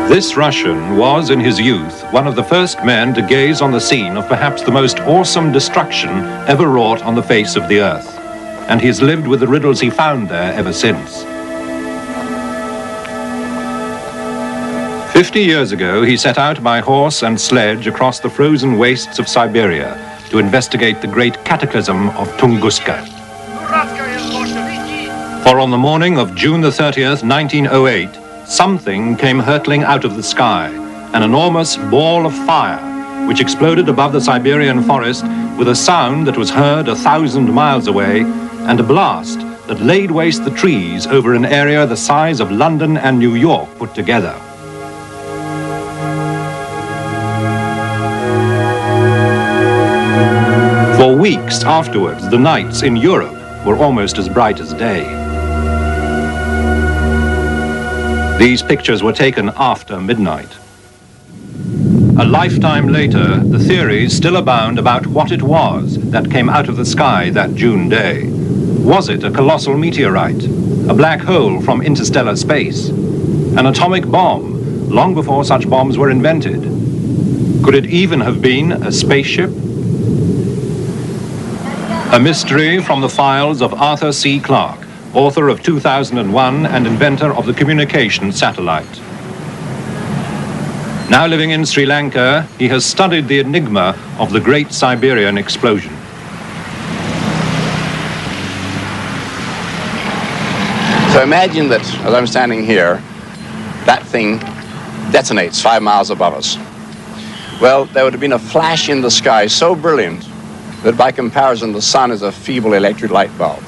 This Russian was, in his youth, one of the first men to gaze on the scene of perhaps the most awesome destruction ever wrought on the face of the earth. And he has lived with the riddles he found there ever since. 50 years ago, he set out by horse and sledge across the frozen wastes of Siberia to investigate the great cataclysm of Tunguska. For on the morning of June the 30th, 1908, something came hurtling out of the sky, an enormous ball of fire, which exploded above the Siberian forest with a sound that was heard 1,000 miles away, and a blast that laid waste the trees over an area the size of London and New York put together. For weeks afterwards, the nights in Europe were almost as bright as day. These pictures were taken after midnight. A lifetime later, the theories still abound about what it was that came out of the sky that June day. Was it a colossal meteorite, a black hole from interstellar space, an atomic bomb, long before such bombs were invented? Could it even have been a spaceship? A mystery from the files of Arthur C. Clarke, author of 2001 and inventor of the communication satellite. Now living in Sri Lanka, he has studied the enigma of the Great Siberian Explosion. So imagine that, as I'm standing here, that thing detonates 5 miles above us. Well, there would have been a flash in the sky so brilliant that by comparison the sun is a feeble electric light bulb.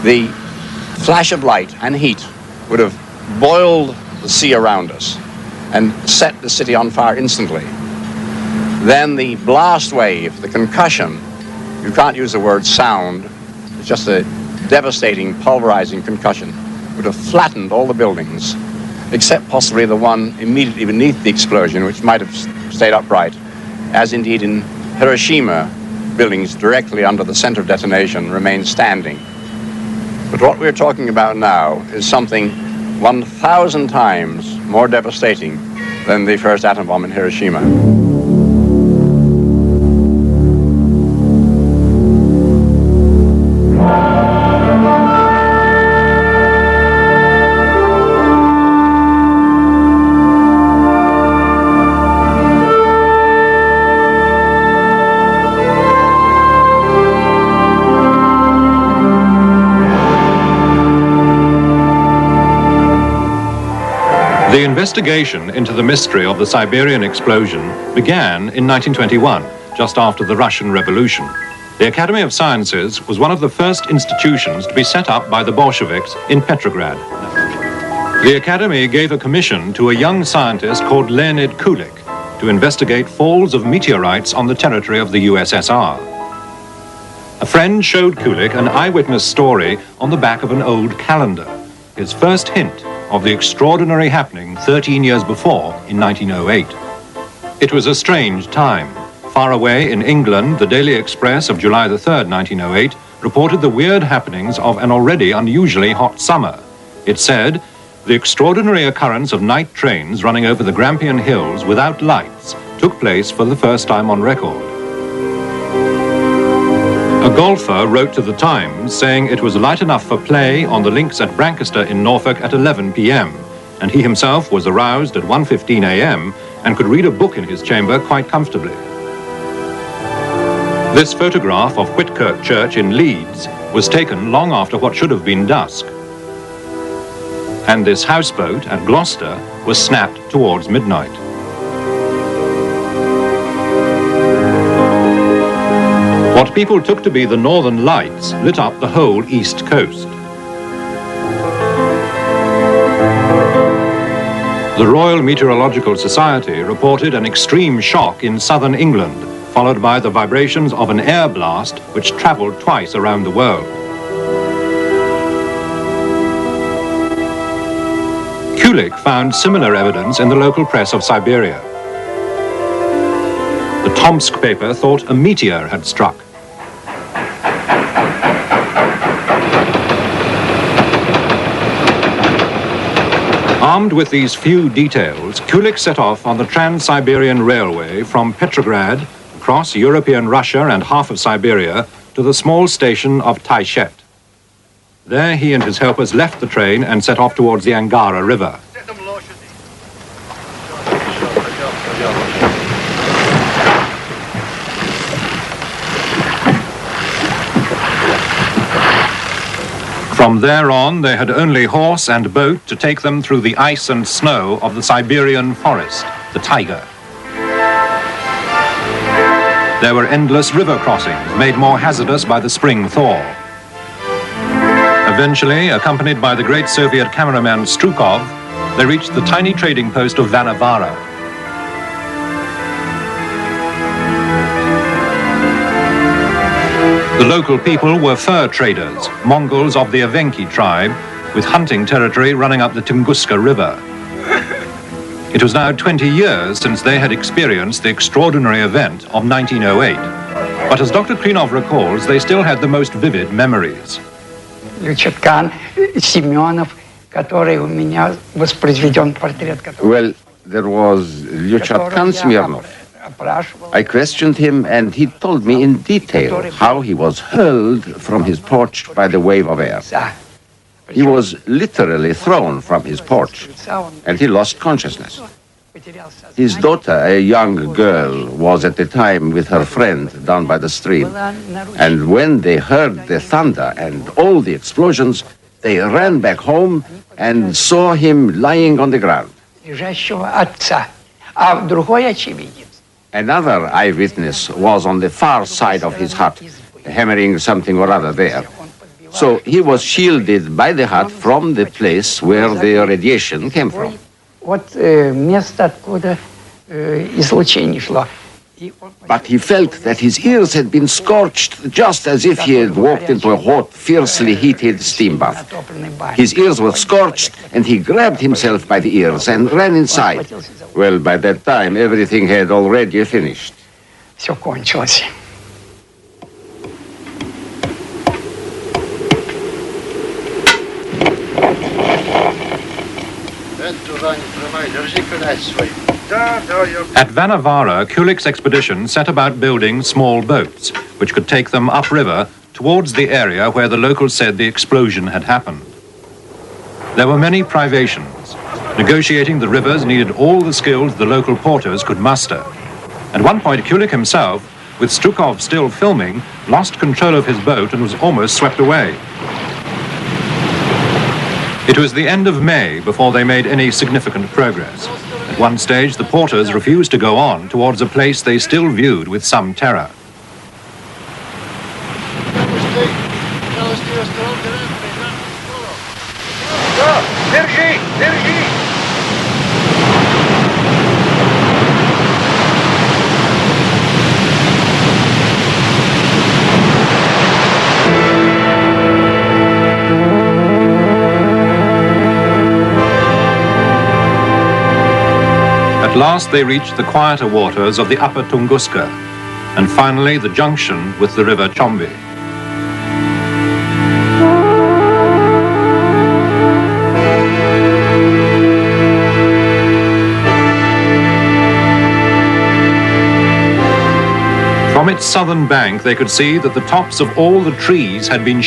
The flash of light and heat would have boiled the sea around us and set the city on fire instantly. Then the blast wave, the concussion, you can't use the word sound, it's just a devastating, pulverizing concussion, would have flattened all the buildings, except possibly the one immediately beneath the explosion, which might have stayed upright, as indeed in Hiroshima, buildings directly under the center of detonation remain standing. But what we're talking about now is something 1,000 times more devastating than the first atom bomb in Hiroshima. The investigation into the mystery of the Siberian explosion began in 1921, just after the Russian Revolution. The Academy of Sciences was one of the first institutions to be set up by the Bolsheviks in Petrograd. The Academy gave a commission to a young scientist called Leonid Kulik to investigate falls of meteorites on the territory of the USSR. A friend showed Kulik an eyewitness story on the back of an old calendar, his first hint of the extraordinary happening 13 years before in 1908. It was a strange time. Far away in England, the Daily Express of July the 3rd, 1908, reported the weird happenings of an already unusually hot summer. It said, the extraordinary occurrence of night trains running over the Grampian Hills without lights took place for the first time on record. A golfer wrote to the Times saying it was light enough for play on the links at Brancaster in Norfolk at 11 p.m, and he himself was aroused at 1:15 a.m. and could read a book in his chamber quite comfortably. This photograph of Whitkirk Church in Leeds was taken long after what should have been dusk. And this houseboat at Gloucester was snapped towards midnight. What people took to be the Northern Lights lit up the whole east coast. The Royal Meteorological Society reported an extreme shock in southern England, followed by the vibrations of an air blast which travelled twice around the world. Kulik found similar evidence in the local press of Siberia. The Tomsk paper thought a meteor had struck. Armed with these few details, Kulik set off on the Trans-Siberian Railway from Petrograd, across European Russia and half of Siberia, to the small station of Taishet. There he and his helpers left the train and set off towards the Angara River. From there on, they had only horse and boat to take them through the ice and snow of the Siberian forest, the taiga. There were endless river crossings, made more hazardous by the spring thaw. Eventually, accompanied by the great Soviet cameraman Strukov, they reached the tiny trading post of Vanavara. The local people were fur traders, Mongols of the Evenki tribe, with hunting territory running up the Tunguska River. It was now 20 years since they had experienced the extraordinary event of 1908. But as Dr. Krinov recalls, they still had the most vivid memories. Well, there was Lyuchatkan Smirnov. I questioned him and he told me in detail how he was hurled from his porch by the wave of air. He was literally thrown from his porch and he lost consciousness. His daughter, a young girl, was at the time with her friend down by the stream. And when they heard the thunder and all the explosions, they ran back home and saw him lying on the ground. Another eyewitness was on the far side of his hut, hammering something or other there. So he was shielded by the hut from the place where the radiation came from. But he felt that his ears had been scorched just as if he had walked into a hot, fiercely heated steam bath. His ears were scorched and he grabbed himself by the ears and ran inside. Well, by that time, everything had already finished. At Vanavara, Kulik's expedition set about building small boats, which could take them upriver towards the area where the locals said the explosion had happened. There were many privations. Negotiating the rivers needed all the skills the local porters could muster. At one point, Kulik himself, with Strukov still filming, lost control of his boat and was almost swept away. It was the end of May before they made any significant progress. At one stage, the porters refused to go on towards a place they still viewed with some terror. At last they reached the quieter waters of the upper Tunguska, and finally the junction with the river Chombi. From its southern bank they could see that the tops of all the trees had been